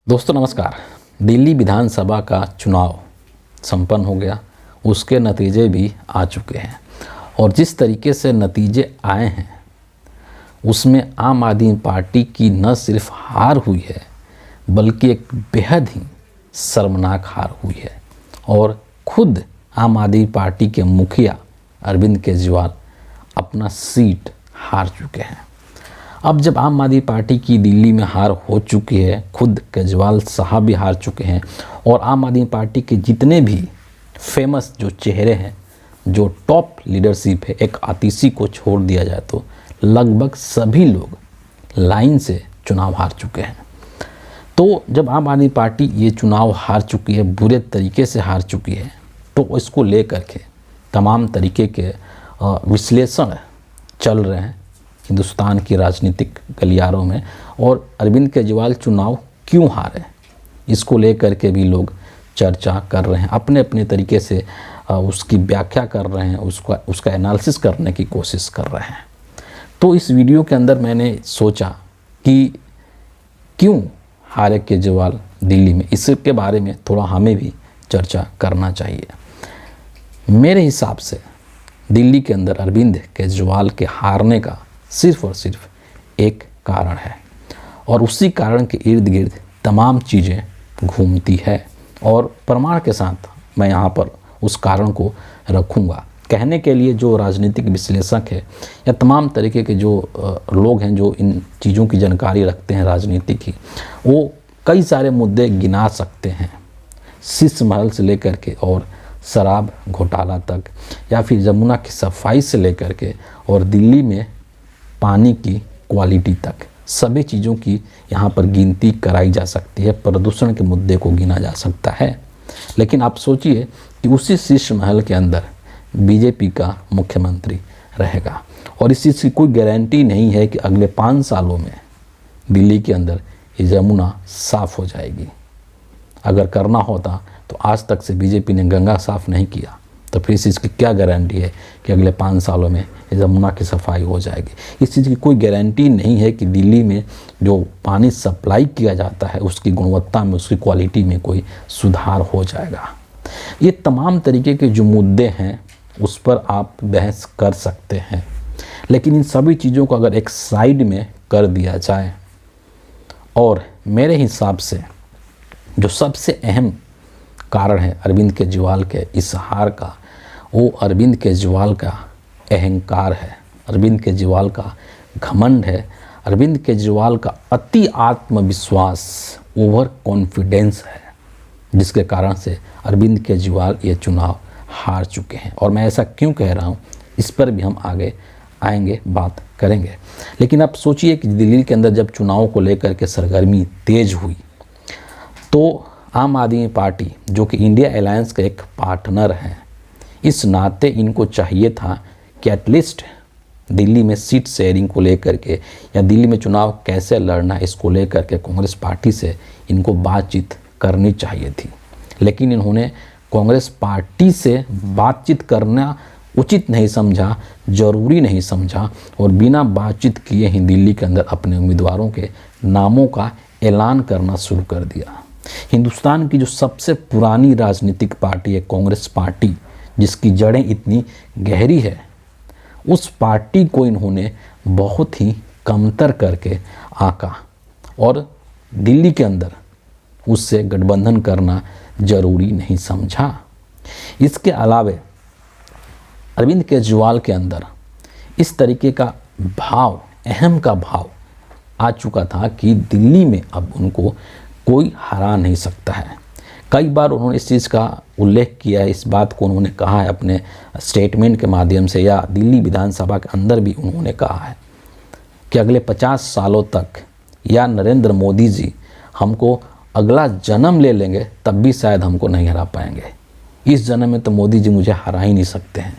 दोस्तों नमस्कार। दिल्ली विधानसभा का चुनाव संपन्न हो गया, उसके नतीजे भी आ चुके हैं और जिस तरीके से नतीजे आए हैं उसमें आम आदमी पार्टी की न सिर्फ हार हुई है बल्कि एक बेहद ही शर्मनाक हार हुई है और खुद आम आदमी पार्टी के मुखिया अरविंद केजरीवाल अपना सीट हार चुके हैं। अब जब आम आदमी पार्टी की दिल्ली में हार हो चुकी है, खुद केजरीवाल साहब भी हार चुके हैं और आम आदमी पार्टी के जितने भी फेमस जो चेहरे हैं, जो टॉप लीडरशिप है, एक आतिशी को छोड़ दिया जाए तो लगभग सभी लोग लाइन से चुनाव हार चुके हैं। तो जब आम आदमी पार्टी ये चुनाव हार चुकी है, बुरे तरीके से हार चुकी है, तो इसको लेकर के तमाम तरीके के विश्लेषण चल रहे हैं हिंदुस्तान की राजनीतिक गलियारों में। और अरविंद केजरीवाल चुनाव क्यों हारे, इसको लेकर के भी लोग चर्चा कर रहे हैं, अपने अपने तरीके से उसकी व्याख्या कर रहे हैं, उसका एनालिसिस करने की कोशिश कर रहे हैं। तो इस वीडियो के अंदर मैंने सोचा कि क्यों हारे केजरीवाल दिल्ली में, इसके बारे में थोड़ा हमें भी चर्चा करना चाहिए। मेरे हिसाब से दिल्ली के अंदर अरविंद केजरीवाल के हारने का सिर्फ और सिर्फ एक कारण है और उसी कारण के इर्द गिर्द तमाम चीज़ें घूमती है और प्रमाण के साथ मैं यहाँ पर उस कारण को रखूँगा। कहने के लिए जो राजनीतिक विश्लेषक है या तमाम तरीके के जो लोग हैं जो इन चीज़ों की जानकारी रखते हैं राजनीति की, वो कई सारे मुद्दे गिना सकते हैं, शीश महल से लेकर के और शराब घोटाला तक, या फिर यमुना की सफाई से लेकर के और दिल्ली में पानी की क्वालिटी तक, सभी चीज़ों की यहाँ पर गिनती कराई जा सकती है, प्रदूषण के मुद्दे को गिना जा सकता है। लेकिन आप सोचिए कि उसी शीश महल के अंदर बीजेपी का मुख्यमंत्री रहेगा और इस चीज़ की कोई गारंटी नहीं है कि अगले 5 सालों में दिल्ली के अंदर ये यमुना साफ़ हो जाएगी। अगर करना होता तो आज तक से बीजेपी ने गंगा साफ़ नहीं किया, तो फिर इस चीज़ की क्या गारंटी है कि अगले 5 सालों में यमुना की सफाई हो जाएगी। इस चीज़ की कोई गारंटी नहीं है कि दिल्ली में जो पानी सप्लाई किया जाता है उसकी गुणवत्ता में, उसकी क्वालिटी में कोई सुधार हो जाएगा। ये तमाम तरीके के जो मुद्दे हैं उस पर आप बहस कर सकते हैं, लेकिन इन सभी चीज़ों को अगर एक साइड में कर दिया जाए और मेरे हिसाब से जो सबसे अहम कारण है अरविंद केजरीवाल के इस हार का, वो अरविंद केजरीवाल का अहंकार है, अरविंद केजरीवाल का घमंड है, अरविंद केजरीवाल का अति आत्मविश्वास, ओवर कॉन्फिडेंस है, जिसके कारण से अरविंद केजरीवाल ये चुनाव हार चुके हैं। और मैं ऐसा क्यों कह रहा हूँ इस पर भी हम आगे आएंगे, बात करेंगे। लेकिन आप सोचिए कि दिल्ली के अंदर जब चुनाव को लेकर के सरगर्मी तेज हुई तो आम आदमी पार्टी जो कि इंडिया अलायंस का एक पार्टनर है, इस नाते इनको चाहिए था कि एटलीस्ट दिल्ली में सीट शेयरिंग को लेकर के या दिल्ली में चुनाव कैसे लड़ना इसको लेकर के कांग्रेस पार्टी से इनको बातचीत करनी चाहिए थी। लेकिन इन्होंने कांग्रेस पार्टी से बातचीत करना उचित नहीं समझा, ज़रूरी नहीं समझा और बिना बातचीत किए ही दिल्ली के अंदर अपने उम्मीदवारों के नामों का ऐलान करना शुरू कर दिया। हिंदुस्तान की जो सबसे पुरानी राजनीतिक पार्टी है कांग्रेस पार्टी, जिसकी जड़ें इतनी गहरी है, उस पार्टी को इन्होंने बहुत ही कमतर करके आंका और दिल्ली के अंदर उससे गठबंधन करना ज़रूरी नहीं समझा। इसके अलावे अरविंद केजरीवाल के अंदर इस तरीके का भाव, अहम का भाव आ चुका था कि दिल्ली में अब उनको कोई हरा नहीं सकता है। कई बार उन्होंने इस चीज़ का उल्लेख किया है, इस बात को उन्होंने कहा है अपने स्टेटमेंट के माध्यम से या दिल्ली विधानसभा के अंदर भी उन्होंने कहा है कि अगले 50 सालों तक या नरेंद्र मोदी जी हमको अगला जन्म ले लेंगे तब भी शायद हमको नहीं हरा पाएंगे, इस जन्म में तो मोदी जी मुझे हरा ही नहीं सकते हैं।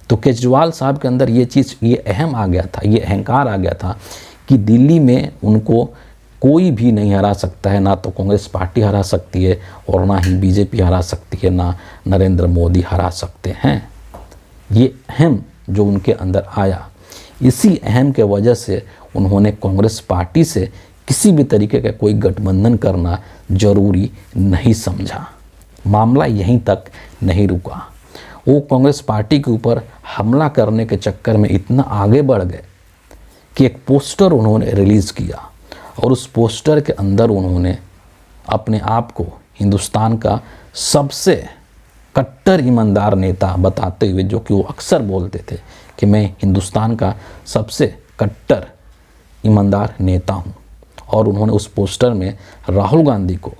तो केजरीवाल साहब के अंदर ये चीज़, ये अहम आ गया था, ये अहंकार आ गया था कि दिल्ली में उनको कोई भी नहीं हरा सकता है, ना तो कांग्रेस पार्टी हरा सकती है और ना ही बीजेपी हरा सकती है, ना नरेंद्र मोदी हरा सकते हैं। ये अहम जो उनके अंदर आया, इसी अहम के वजह से उन्होंने कांग्रेस पार्टी से किसी भी तरीके का कोई गठबंधन करना जरूरी नहीं समझा। मामला यहीं तक नहीं रुका, वो कांग्रेस पार्टी के ऊपर हमला करने के चक्कर में इतना आगे बढ़ गए कि एक पोस्टर उन्होंने रिलीज़ किया और उस पोस्टर के अंदर उन्होंने अपने आप को हिंदुस्तान का सबसे कट्टर ईमानदार नेता बताते हुए, जो कि वो अक्सर बोलते थे कि मैं हिंदुस्तान का सबसे कट्टर ईमानदार नेता हूँ, और उन्होंने उस पोस्टर में राहुल गांधी को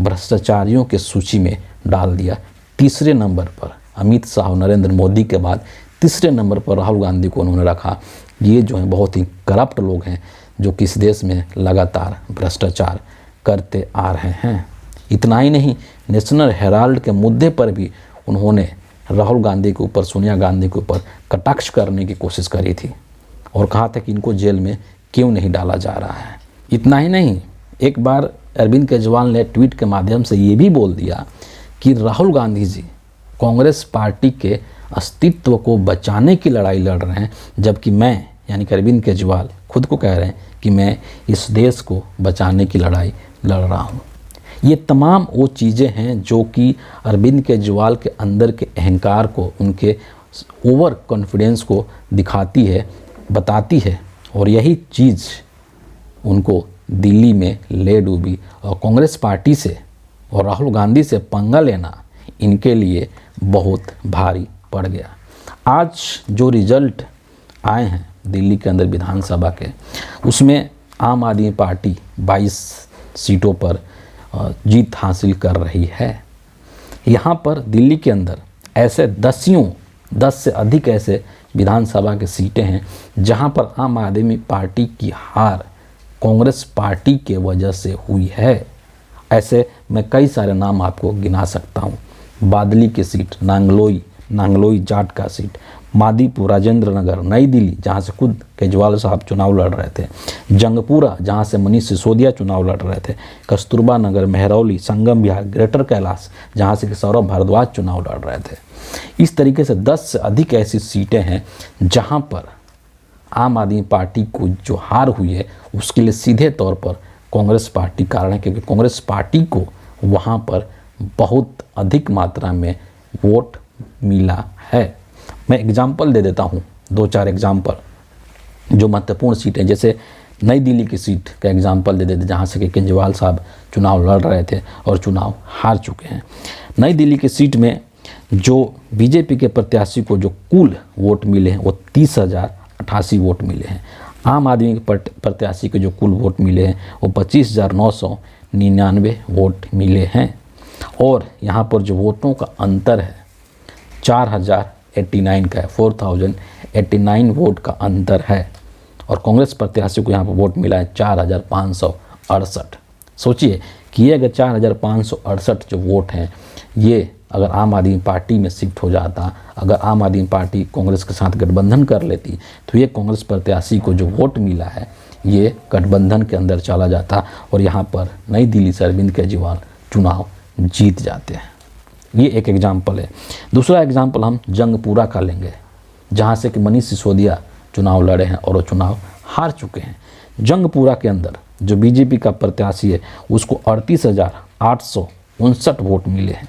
भ्रष्टाचारियों के सूची में डाल दिया। तीसरे नंबर पर अमित शाह और नरेंद्र मोदी के बाद तीसरे नंबर पर राहुल गांधी को उन्होंने रखा। ये जो है बहुत ही करप्ट लोग हैं जो कि इस देश में लगातार भ्रष्टाचार करते आ रहे हैं। इतना ही नहीं, नेशनल हेराल्ड के मुद्दे पर भी उन्होंने राहुल गांधी के ऊपर, सोनिया गांधी के ऊपर कटाक्ष करने की कोशिश करी थी और कहा था कि इनको जेल में क्यों नहीं डाला जा रहा है। इतना ही नहीं, एक बार अरविंद केजरीवाल ने ट्वीट के माध्यम से ये भी बोल दिया कि राहुल गांधी जी कांग्रेस पार्टी के अस्तित्व को बचाने की लड़ाई लड़ रहे हैं, जबकि मैं यानी कि अरविंद केजरीवाल खुद को कह रहे हैं कि मैं इस देश को बचाने की लड़ाई लड़ रहा हूँ। ये तमाम वो चीज़ें हैं जो कि अरविंद केजरीवाल के अंदर के अहंकार को, उनके ओवर कॉन्फिडेंस को दिखाती है, बताती है, और यही चीज़ उनको दिल्ली में ले डूबी और कांग्रेस पार्टी से और राहुल गांधी से पंगा लेना इनके लिए बहुत भारी पड़ गया। आज जो रिजल्ट आए हैं दिल्ली के अंदर विधानसभा के, उसमें आम आदमी पार्टी 22 सीटों पर जीत हासिल कर रही है। यहाँ पर दिल्ली के अंदर ऐसे 10 से अधिक ऐसे विधानसभा के सीटें हैं जहाँ पर आम आदमी पार्टी की हार कांग्रेस पार्टी के वजह से हुई है। ऐसे मैं कई सारे नाम आपको गिना सकता हूँ। बादली की सीट, नांगलोई जाट का सीट, मादीपुर, राजेंद्र नगर, नई दिल्ली जहाँ से खुद केजरीवाल साहब चुनाव लड़ रहे थे, जंगपुरा जहाँ से मनीष सिसोदिया चुनाव लड़ रहे थे, कस्तूरबा नगर, महरौली, संगम विहार, ग्रेटर कैलाश जहाँ से कि सौरभ भारद्वाज चुनाव लड़ रहे थे। इस तरीके से 10 से अधिक ऐसी सीटें हैं जहाँ पर आम आदमी पार्टी को जो हार हुई है उसके लिए सीधे तौर पर कांग्रेस पार्टी कारण है, क्योंकि कांग्रेस पार्टी को वहाँ पर बहुत अधिक मात्रा में वोट मिला है। मैं एग्जाम्पल दे देता हूँ, 2-4 एग्जाम्पल जो महत्वपूर्ण सीटें, जैसे नई दिल्ली की सीट का एग्जाम्पल दे देते जहाँ से कि केजरीवाल साहब चुनाव लड़ रहे थे और चुनाव हार चुके हैं। नई दिल्ली की सीट में जो बीजेपी के प्रत्याशी को जो कुल वोट मिले हैं वो 30,088 वोट मिले हैं। आम आदमी के प्रत्याशी के जो कुल वोट मिले हैं वो 25,999 वोट मिले हैं। और यहाँ पर जो वोटों का अंतर है 4,089 का है, 4,089 वोट का अंतर है। और कांग्रेस प्रत्याशी को यहाँ पर वोट मिला है 4,568। सोचिए कि ये अगर 4,568 जो वोट हैं, ये अगर आम आदमी पार्टी में शिफ्ट हो जाता, अगर आम आदमी पार्टी कांग्रेस के साथ गठबंधन कर लेती, तो ये कांग्रेस प्रत्याशी को जो वोट मिला है ये गठबंधन के अंदर चला जाता और यहाँ पर नई दिल्ली से अरविंद केजरीवाल चुनाव जीत जाते हैं। ये एक एग्जाम्पल है। दूसरा एग्जाम्पल हम जंगपुरा का लेंगे जहाँ से कि मनीष सिसोदिया चुनाव लड़े हैं और वो चुनाव हार चुके हैं। जंगपुरा के अंदर जो बीजेपी का प्रत्याशी है उसको 38,859 वोट मिले हैं।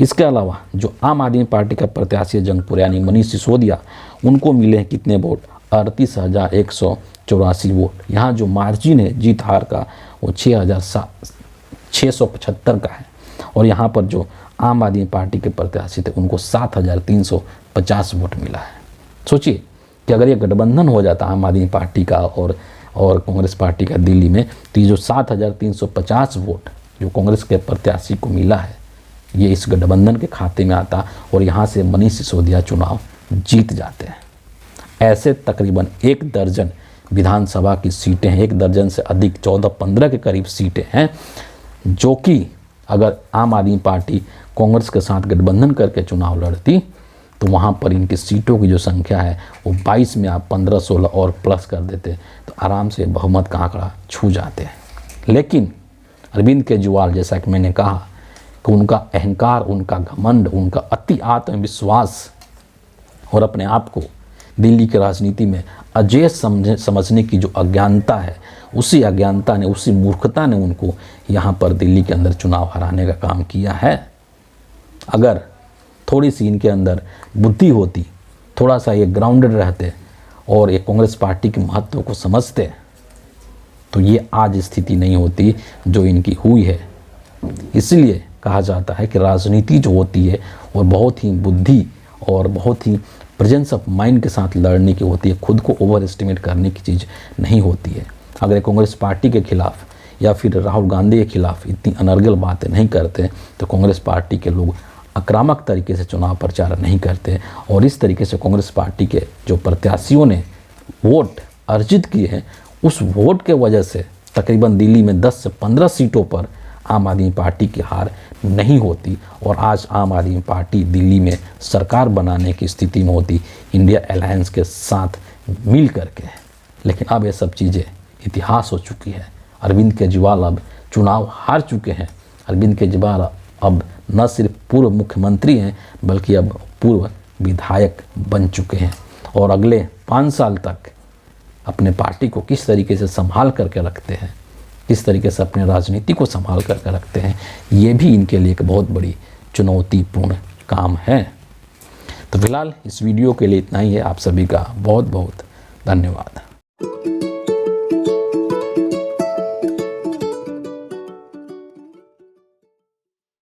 इसके अलावा जो आम आदमी पार्टी का प्रत्याशी है जंगपुर यानी मनीष सिसोदिया, उनको मिले हैं कितने वोट? 38,184 वोट। यहाँ जो मार्जिन है जीत हार का वो 6,675 का है। और यहाँ पर जो आम आदमी पार्टी के प्रत्याशी थे उनको 7,350 वोट मिला है। सोचिए कि अगर ये गठबंधन हो जाता आम आदमी पार्टी का और कांग्रेस पार्टी का दिल्ली में, तो ये जो 7,350 वोट जो कांग्रेस के प्रत्याशी को मिला है ये इस गठबंधन के खाते में आता और यहाँ से मनीष सिसोदिया चुनाव जीत जाते हैं। ऐसे तकरीबन 1 दर्जन विधानसभा की सीटें हैं, 1 दर्जन से अधिक 14-15 के करीब सीटें हैं जो कि अगर आम आदमी पार्टी कांग्रेस के साथ गठबंधन करके चुनाव लड़ती तो वहाँ पर इनकी सीटों की जो संख्या है वो 22 में आप 15-16 और प्लस कर देते तो आराम से बहुमत का आंकड़ा छू जाते हैं। लेकिन अरविंद केजरीवाल, जैसा कि मैंने कहा कि उनका अहंकार, उनका घमंड, उनका अति आत्मविश्वास और अपने आप को दिल्ली की राजनीति में अजेय समझने की जो अज्ञानता है, उसी अज्ञानता ने, उसी मूर्खता ने उनको यहाँ पर दिल्ली के अंदर चुनाव हराने का काम किया है। अगर थोड़ी सी इनके अंदर बुद्धि होती, थोड़ा सा ये ग्राउंडेड रहते और ये कांग्रेस पार्टी के महत्व को समझते, तो ये आज स्थिति नहीं होती जो इनकी हुई है। इसलिए कहा जाता है कि राजनीति जो होती है वो बहुत ही बुद्धि और बहुत ही प्रेजेंस ऑफ माइंड के साथ लड़ने की होती है, खुद को ओवर एस्टिमेट करने की चीज़ नहीं होती है। अगर कांग्रेस पार्टी के खिलाफ या फिर राहुल गांधी के खिलाफ इतनी अनर्गल बातें नहीं करते तो कांग्रेस पार्टी के लोग आक्रामक तरीके से चुनाव प्रचार नहीं करते, और इस तरीके से कांग्रेस पार्टी के जो प्रत्याशियों ने वोट अर्जित किए हैं, उस वोट के वजह से तकरीबन दिल्ली में 10 से 15 सीटों पर आम आदमी पार्टी की हार नहीं होती, और आज आम आदमी पार्टी दिल्ली में सरकार बनाने की स्थिति में होती इंडिया अलायंस के साथ मिल करके। लेकिन अब ये सब चीज़ें इतिहास हो चुकी है। अरविंद केजरीवाल अब चुनाव हार चुके हैं। अरविंद केजरीवाल अब न सिर्फ पूर्व मुख्यमंत्री हैं बल्कि अब पूर्व विधायक बन चुके हैं, और अगले 5 साल तक अपने पार्टी को किस तरीके से संभाल करके रखते हैं, किस तरीके से अपने राजनीति को संभाल करके रखते हैं, ये भी इनके लिए एक बहुत बड़ी चुनौतीपूर्ण काम है। तो फिलहाल इस वीडियो के लिए इतना ही है। आप सभी का बहुत बहुत धन्यवाद।